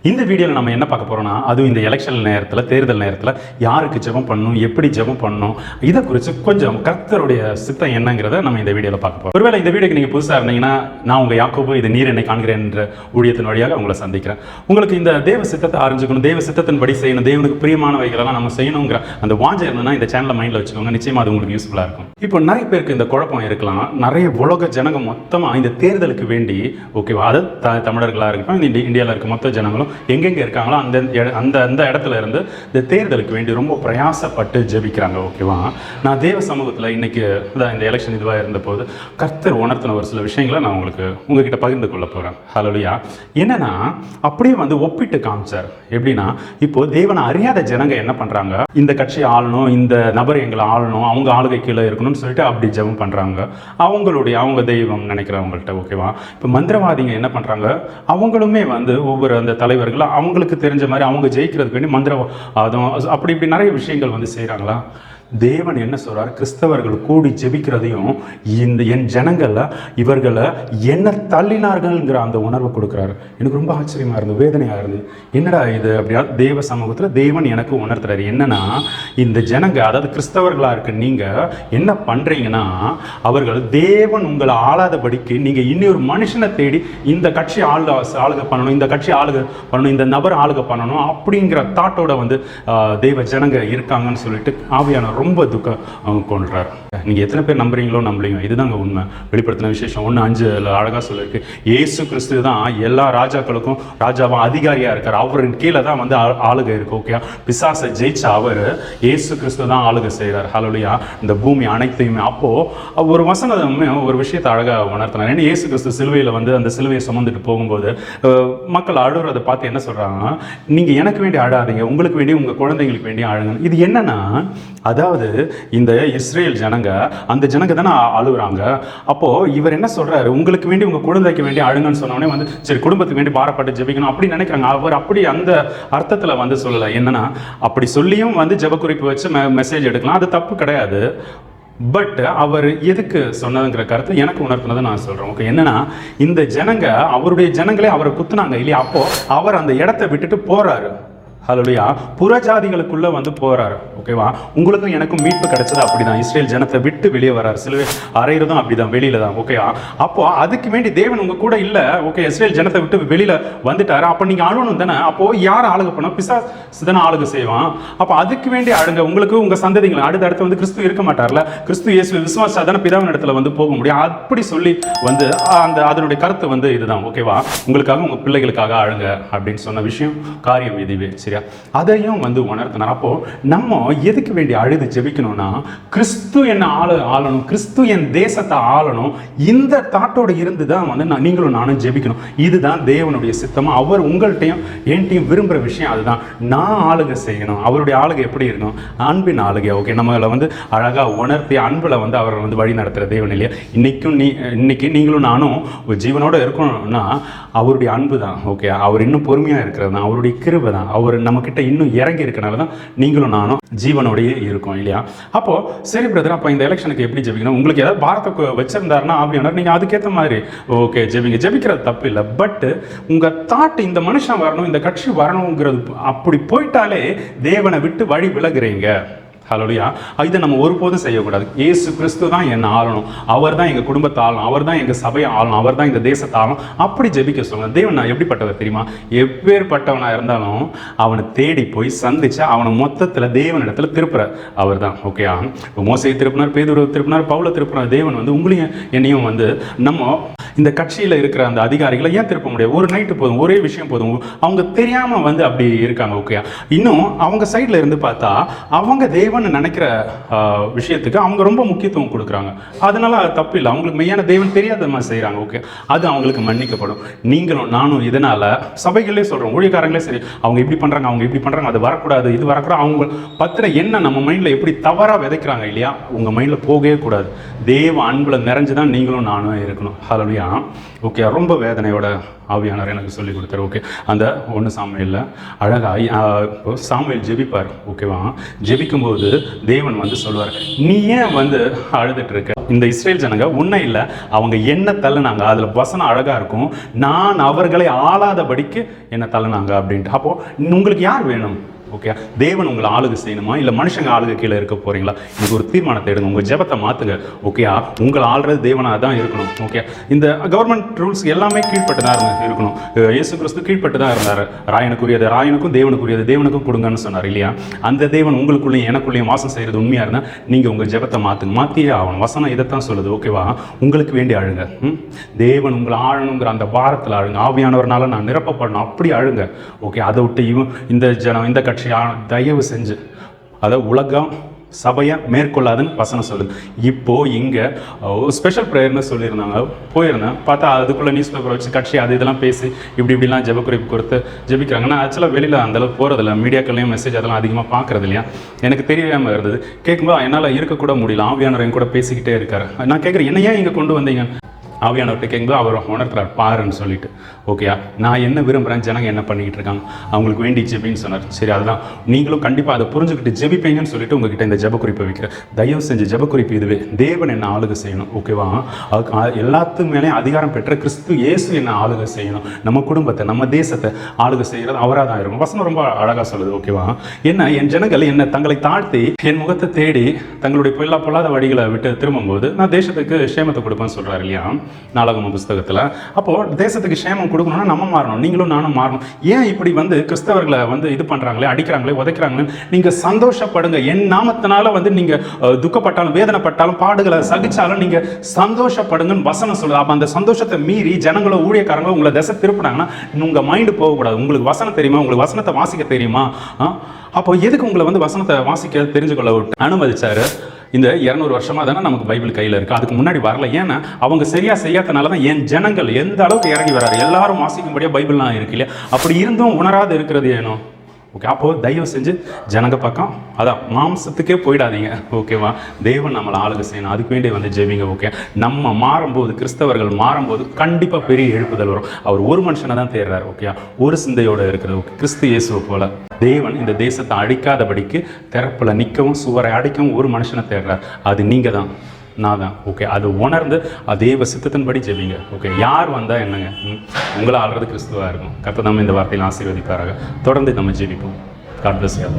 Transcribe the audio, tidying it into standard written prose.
இந்த வீடியோவில் நம்ம என்ன பார்க்க போகிறோம்னா, அதுவும் இந்த எலெக்ஷன் நேரத்தில், தேர்தல் நேரத்தில் யாருக்கு ஜெபம் பண்ணணும், எப்படி ஜெபம் பண்ணணும், இதை குறித்து கொஞ்சம் கர்த்தருடைய சித்தம் என்னங்கிறத நம்ம இந்த வீடியோவில் பார்க்க போகிறோம். ஒருவேளை இந்த வீடியோக்கு நீங்கள் புதுசாக இருந்தீங்கன்னா, நான் உங்கள் யாக்கோபு, இது நீர் என்னை காண்கிறேன் என்ற ஊழியத்தின் வழியாக உங்களை சந்திக்கிறேன். உங்களுக்கு இந்த தேவ சித்தத்தை அறிஞ்சுக்கணும், தேவ சித்தத்தின்படி செய்யணும், தேவனுக்கு பிரியமானவைகளெல்லாம் நம்ம செய்யணுங்கிற அந்த வாஞ்சை இருந்ததுன்னா இந்த சேனலை மைண்டில் வச்சுக்கோங்க. நிச்சயமாக அது உங்களுக்கு யூஸ்ஃபுல்லாக இருக்கும். இப்போ நிறைய பேருக்கு இந்த குழப்பம் இருக்கலாம். நிறைய உலக ஜனங்க மொத்தமாக இந்த தேர்தலுக்கு வேண்டி, ஓகேவா, அது தமிழர்களாக இருக்கட்டும், இந்த இந்தியாவில் இருக்க மொத்த ஜனங்களும் எங்கெங்கே இருக்காங்களோ அந்த இடத்துல இருந்து இந்த தேர்தலுக்கு வேண்டி ரொம்ப பிரயாசப்பட்டு ஜெபிக்கிறாங்க. ஓகேவா, நான் தேவ சமூகத்தில் இன்னைக்கு இந்த எலெக்ஷன் இதுவாக இருந்த போது கர்த்தர் உணர்த்தின ஒரு சில விஷயங்களை நான் உங்ககிட்ட பகிர்ந்து கொள்ள போகிறேன். ஹல்லேலூயா. என்னன்னா, அப்படியே ஒப்பிட்டு காமிச்சார். எப்படின்னா, இப்போ தேவனை அறியாத ஜனங்க என்ன பண்ணுறாங்க, இந்த கட்சி ஆளணும், இந்த நபர் எங்களை ஆளணும், அவங்க ஆளுகை கீழே இருக்கணும்னு சொல்லிட்டு அப்படி ஜெபம் பண்ணுறாங்க. அவங்க தெய்வம் நினைக்கிறவங்கள்ட்ட. ஓகேவா, இப்போ மந்திரவாதிங்க என்ன பண்ணுறாங்க, அவங்களுமே ஒவ்வொரு அந்த தலைவர்கள் அவங்களுக்கு தெரிஞ்ச மாதிரி அவங்க ஜெயிக்கிறதுக்கு வேண்டி மந்திரவாதம் அப்படி இப்படி நிறைய விஷயங்கள் செய்கிறாங்களா. தேவன் என்ன சொல்றார், கிறிஸ்தவர்கள் கூடி ஜெபிக்கிறதையும் இந்த என் ஜனங்களை இவர்களை என்ன தள்ளினார்கள்ங்கிற அந்த உணர்வு கொடுக்குறாரு. எனக்கு ரொம்ப ஆச்சரியமா இருந்தது, வேதனையாக இருந்தது. என்னடா இது அப்படியா, தேவ சமூகத்தில் தேவன் எனக்கு உணர்த்துறாரு. என்னன்னா, இந்த ஜனங்க, அதாவது கிறிஸ்தவர்களாக இருக்க நீங்கள் என்ன பண்ணுறீங்கன்னா, அவர்கள் தேவன் உங்களை ஆளாதபடிக்கு நீங்கள் இன்னொரு மனுஷனை தேடி இந்த கட்சி ஆளுகை பண்ணணும், இந்த கட்சி ஆளுகை பண்ணணும், இந்த நபர் ஆளுகை பண்ணணும் அப்படிங்கிற தாட்டோட தேவ ஜனங்க இருக்காங்கன்னு சொல்லிட்டு ஆவியான ரொம்ப துக்கம் கொள்றாரு. நீங்க எத்தனை பேர் நம்புறீங்களோ நம்புறீங்க, இதுதாங்க உண்மை. வெளிப்படுத்தின விசேஷம் 1:5 அழகா சொல்லிருக்கு, இயேசு கிறிஸ்து தான் எல்லா ராஜாக்களுக்கும் ராஜாவா அதிகாரியா இருக்கார். அவரின் கீழே தான் ஆளுகை இருக்கு. ஓகே, பிசாசை ஜெயிச்ச அவர் இயேசு கிறிஸ்து தான் ஆளுகை செய்கிறார். ஹல்லேலூயா. இந்த பூமி அனைத்தையுமே. அப்போ ஒரு வசனமே ஒரு விஷயத்தை அழகா உணர்த்தினார். ஏன்னா இயேசு கிறிஸ்து சிலுவையில் அந்த சிலுவையை சுமந்துட்டு போகும்போது மக்கள் அழுறதை பார்த்து என்ன சொல்றாங்கன்னா, நீங்க எனக்கு வேண்டி அழாதீங்க, உங்களுக்கு வேண்டி உங்க குழந்தைங்களுக்கு வேண்டி அழுங்க. இது என்னன்னா, அதாவது இந்த இஸ்ரேல் ஜனங்க, அந்த ஜனங்க தானே அழுகுறாங்க. அப்போ இவர் என்ன சொல்றாரு, உங்களுக்கு வேண்டி உங்க குழந்தைக்கு வேண்டி அழுங்கன்னு சொன்னோடனே சரி குடும்பத்துக்கு வேண்டி பாரப்பட்டு ஜெபிக்கணும் அப்படி நினைக்கிறாங்க. அவர் அப்படி அந்த அர்த்தத்தில் சொல்லலை. என்னன்னா, அப்படி சொல்லியும் ஜெப குறிப்பு வச்சு மெசேஜ் எடுக்கலாம், அது தப்பு கிடையாது. பட் அவர் எதுக்கு சொன்னதுங்கிற கருத்து எனக்கு உணர்த்தினதை நான் சொல்கிறேன். ஓகே, என்னன்னா, இந்த ஜனங்க அவருடைய ஜனங்களே அவரை குத்துனாங்க இல்லையா. அப்போ அவர் அந்த இடத்த விட்டுட்டு போறாரு. ஹல்லேலூயா. புறஜாதிகளுக்குள்ள போறாரு. ஓகேவா, உங்களுக்கும் எனக்கும் மீட்பு கிடைச்சது அப்படிதான். இஸ்ரேல் ஜனத்தை விட்டு வெளியே வராரு. சிலுவை அறையிறதும் அப்படிதான், வெளியில தான். ஓகேவா, அப்போ அதுக்கு வேண்டி தேவன் உங்க கூட இல்ல. ஓகே, இஸ்ரேல் ஜனத்தை விட்டு வெளியில வந்துட்டாரு. அப்ப நீங்க அழுவணும் தானே. அப்போ யார் ஆளுகை பண்ண, பிசாசு தானே ஆளுகை செய்வான். அப்போ அதுக்கு வேண்டி அழுங்க. உங்களுக்கு உங்க சந்ததிகள் அடுத்த கிறிஸ்து இருக்க மாட்டார்ல, கிறிஸ்து இயேசு விசுவாசா தானே பிதாவின் இடத்துல போக முடியும். அப்படி சொல்லி அந்த அதனுடைய கருத்து இதுதான். ஓகேவா, உங்களுக்காக உங்க பிள்ளைகளுக்காக அழுங்க அப்படின்னு சொன்ன விஷயம், காரியம் இதுவே. சரியா, அதையும் உணர்த்தினார். அப்போ நம்ம எதுக்கு வேண்டி அழுது ஜெபிக்கணும்னா, கிறிஸ்து என்ன ஆளணும், கிறிஸ்து என் தேசத்தை ஆளணும், இந்த தாட்டோட இருந்து தான் நீங்களும் நானும் ஜெபிக்கணும். இதுதான் தேவனுடைய சித்தமா. அவர் உங்கள்கிட்டையும் என்கிட்டையும் விரும்புகிற விஷயம் அதுதான். நான் ஆளுகை செய்யணும். அவருடைய ஆளுகை எப்படி இருக்கணும், அன்பின் ஆளுகை. ஓகே, நம்மளை அழகா உணர்த்தி அன்பில் அவர் வழி நடத்துகிற தேவன் இல்லையா. இன்னைக்கு நீங்களும் நானும் ஜீவனோட இருக்கணும்னா அவருடைய அன்பு தான். ஓகே, அவர் இன்னும் பொறுமையாக இருக்கிறது தான், அவருடைய கிருபை தான். அவர் நம்ம கிட்ட இன்னும் இறங்கி இருக்கனால தான் நீங்களும் நானும் ஜீவனோடையே இருக்கும் இல்லையா. அப்போ சரி பிரதர், அப்போ இந்த எலெக்ஷனுக்கு எப்படி ஜெபிக்கணும், உங்களுக்கு ஏதாவது பாரத்தை வச்சிருந்தாருன்னா ஆவியானவர் நீங்க அதுக்கேற்ற மாதிரி ஓகே ஜெபிக்கிறது தப்பு இல்லை. பட் உங்க தாட் இந்த மனுஷன் வரணும், இந்த கட்சி வரணுங்கிறது அப்படி போயிட்டாலே தேவனை விட்டு வழி விலகுறீங்க. ஹல்லேலூயா. இதை நம்ம ஒருபோதும் செய்யக்கூடாது. இயேசு கிறிஸ்து தான் என்னை ஆளணும், அவர் தான் எங்கள் குடும்பத்தை ஆளணும், அவர் தான் எங்கள் சபையை ஆளணும், அவர் தான் இந்த தேசத்தை ஆளணும், அப்படி ஜெபிக்க சொல்லுங்கள். தேவன் நான் எப்படிப்பட்டவர் தெரியுமா, எப்பேற்பட்டவனாக இருந்தாலும் அவனை தேடி போய் சந்திச்சு அவனை மொத்தத்தில் தேவனிடத்தில் திருப்புற அவர் தான். ஓகே, மோசையை திருப்பினார், பேதுருவை திருப்பினார், பவுலை திருப்பினார். தேவன் உங்களையும் என்னையும் நம்ம இந்த கட்சியில் இருக்கிற அந்த அதிகாரிகளை ஏன் திருப்ப முடியாது. ஒரு நைட்டு போதும், ஒரே விஷயம் போதும். அவங்க தெரியாமல் அப்படி இருக்காங்க. ஓகே, இன்னும் அவங்க சைடில் இருந்து பார்த்தா அவங்க தேவன் நினைக்கிற விஷயத்துக்கு அவங்க ரொம்ப முக்கியத்துவம் கொடுக்குறாங்க. அதனால தப்பு இல்லை. அவங்களுக்கு மெய்யான தேவன் தெரியாத மாதிரி செய்கிறாங்க. ஓகே, அது அவங்களுக்கு மன்னிக்கப்படும். நீங்களும் நானும் இதனால சபைகளே சொல்கிறோம், ஊழியக்காரங்களே சரி, அவங்க இப்படி பண்ணுறாங்க, அவங்க இப்படி பண்ணுறாங்க, அது வரக்கூடாது, இது வரக்கூடாது. அவங்க பத்திர என்ன நம்ம மைண்டில் எப்படி தவறாக விதைக்கிறாங்க இல்லையா, உங்கள் மைண்டில் போகவே கூடாது. தேவ அன்பில் நிறைஞ்சு தான் நீங்களும் நானும் இருக்கணும். ஹல்லேலூயா. ஓகே, ரொம்ப வேதனையோட ஆவியானவர் எனக்கு சொல்லி கொடுத்தாரு. ஓகே, அந்த 1 சாமுவேலில் அழகாக சாமுவேல் ஜெபிப்பார். ஓகேவா, ஜெபிக்கும்போது தேவன் சொல்லுவார், நீ ஏன் அழுதுட்டு இருக்க, இந்த இஸ்ரேல் ஜனங்க உன்னை இல்லை, அவங்க என்ன தள்ளுனாங்க. அதில் வசனம் அழகாக இருக்கும், நான் அவர்களை ஆளாதபடிக்கு என்ன தள்ளுனாங்க அப்படின்ட்டு. அப்போது உங்களுக்கு யார் வேணும்? ஓகே, தேவன் உங்களை ஆளுகை செய்யணுமா, இல்லை மனுஷங்க ஆளுகை கீழே இருக்க போறீங்களா? இதுக்கு ஒரு தீர்மானத்தை எடுங்க, உங்கள் ஜெபத்தை மாற்றுங்க. ஓகே, உங்களை ஆள்றது தேவனாக தான் இருக்கணும். ஓகே, இந்த கவர்மெண்ட் ரூல்ஸ் எல்லாமே கீழ்பட்டு தான் இருக்கணும். இயேசு கிறிஸ்து கீழ்பட்டு தான் இருந்தார். ராயனுக்குரியது ராயனுக்கும், தேவனுக்குரியது தேவனுக்கும் கொடுங்கன்னு சொன்னார் இல்லையா? அந்த தேவன் உங்களுக்குள்ளேயும் எனக்குள்ளேயும் வாசம் செய்கிறது உண்மையாக இருந்தால் நீங்கள் உங்கள் ஜெபத்தை மாற்றுங்க, மாற்றியே ஆகணும். வசனம் இதைத்தான் சொல்லுது. ஓகேவா? உங்களுக்கு வேண்டி அழுங்க. தேவன் உங்களை ஆழணுங்கிற அந்த பாரத்தில் அழுங்க. ஆவியானவர்னால நான் நிரப்பப்படணும், அப்படி அழுங்க. ஓகே, அதை விட்டு இந்த ஜனம் இந்த தயவு செஞ்சு அதை உலகம் சபையை மேற்கொள்ளாதுன்னு வசனம் சொல்லுது. இப்போ இங்கே ஸ்பெஷல் ப்ரேயர்னு சொல்லியிருந்தாங்க, போயிருந்தேன். பார்த்தா அதுக்குள்ளே நியூஸ் பேப்பர் வச்சு கட்சி அது இதெல்லாம் பேசி இப்படிலாம் ஜெபக்குறிப்பு கொடுத்து ஜெபிக்கிறாங்க. நான் ஆக்சுவலாக வெளியில் அந்தளவுக்கு போகிறதில்ல, மீடியாக்கள்லையும் மெசேஜ் அதெல்லாம் அதிகமாக பார்க்குறது இல்லையா, எனக்கு தெரியாமல் இருந்தது. கேட்கும்போது என்னால் இருக்கக்கூட முடியல. ஆவியானவர் என் கூட பேசிக்கிட்டே இருக்காரு. நான் கேட்குறேன், என்ன ஏன் இங்கே கொண்டு வந்தீங்க? ஆவியானவர்கிட்ட கேட்கும்போது அவர் உணர்த்துறார், பாருன்னு சொல்லிட்டு. ஓகேயா, நான் என்ன விரும்புகிறேன், ஜனங்க என்ன பண்ணிக்கிட்டு இருக்காங்க, அவங்களுக்கு வேண்டி ஜெபின்னு சொன்னார். சரி, அதுதான் நீங்களும் கண்டிப்பாக அதை புரிஞ்சுக்கிட்டு ஜெபிப்பீங்கன்னு சொல்லிட்டு உங்ககிட்ட இந்த ஜெபக்குறிப்பை வைக்கிறேன். தயவு செஞ்சு ஜெபக்குறிப்பு இதுவே, தேவன் என்ன ஆளுகை செய்யணும். ஓகேவா? அதுக்கு எல்லாத்துக்கு மேலே அதிகாரம் பெற்ற கிறிஸ்து இயேசு என்ன ஆளுகை செய்யணும். நம்ம குடும்பத்தை, நம்ம தேசத்தை ஆளுகை செய்கிறது அவராக தான் இருக்கும். வசனம் ரொம்ப அழகாக சொல்லுது. ஓகேவா? என்ன, என் ஜனங்கள் என்னை தங்களை தாழ்த்தி என் முகத்தை தேடி தங்களுடைய பொல்லாத வழிகளை விட்டு திரும்பும்போது நான் தேசத்துக்கு சேமத்தை கொடுப்பேன்னு சொல்கிறார் இல்லையா, நாளாகம புஸ்தகத்தில். அப்போது தேசத்துக்கு சேமம் கொடுக்கணும்னா நம்ம மாறணும், நீங்களும் நானும் மாறணும். ஏன் இப்படி கிறிஸ்தவர்களை இது பண்ணுறாங்களே, அடிக்கிறாங்களே, உதைக்கிறாங்களே? நீங்கள் சந்தோஷப்படுங்க. என் நாமத்தினால நீங்கள் துக்கப்பட்டாலும், வேதனைப்பட்டாலும், பாடுகளை சகிச்சாலும் நீங்கள் சந்தோஷப்படுங்கன்னு வசனம் சொல்லுது. அப்போ அந்த சந்தோஷத்தை மீறி ஜனங்களோ ஊழியக்காரங்களோ உங்களை திசை திருப்பினாங்கன்னா உங்கள் மைண்டு போகக்கூடாது. உங்களுக்கு வசனம் தெரியுமா? உங்களுக்கு வசனத்தை வாசிக்க தெரியுமா? அப்போ எதுக்கு உங்களை வசனத்தை வாசிக்க தெரிஞ்சுக்கொள்ள அனுமதிச்சாரு? இந்த 200 வருஷமாக தானே நமக்கு பைபிள் கையில் இருக்குது, அதுக்கு முன்னாடி வரல. ஏன்னா அவங்க சரியாக செய்யாதனால தான் என் ஜனங்கள் எந்த அளவுக்கு இறங்கி வராரு. எல்லாரும் வாசிக்கும்படியாக பைபிள்லாம் இருக்கு இல்லையா? அப்படி இருந்தும் உணராது இருக்கிறது ஏனோ? ஓகே, அப்போது தயவு செஞ்சு ஜனங்க பக்கம் அதான் மாம்சத்துக்கே போயிடாதீங்க. ஓகேவா? தேவன் நம்மளை ஆளுகை செய்யணும், அதுக்கு வேண்டி ஜெபிங்க. ஓகே, நம்ம மாறும்போது, கிறிஸ்தவர்கள் மாறும்போது கண்டிப்பாக பெரிய எழுப்புதல் வரும். அவர் ஒரு மனுஷனை தான் தேடுறாரு. ஓகே, ஒரு சிந்தையோடு இருக்கிறது. ஓகே, கிறிஸ்து இயேசுவை போல தேவன் இந்த தேசத்தை அழிக்காதபடிக்கு திறப்புல நிற்கவும் சுவரை அடைக்கவும் ஒரு மனுஷனை தேடுறார். அது நீங்கள் தான், நான் தான். ஓகே, அது உணர்ந்து அதேவ சித்தத்தின்படி ஜெபிங்க. ஓகே, யார் வந்தால் என்னங்க, உங்களை ஆள்றது கிறிஸ்துவாக இருக்கும். கர்த்தர் நம்ம இந்த வார்த்தையில் ஆசீர்வதிப்பாராக. தொடர்ந்து நம்ம ஜெபிப்போம். God bless you.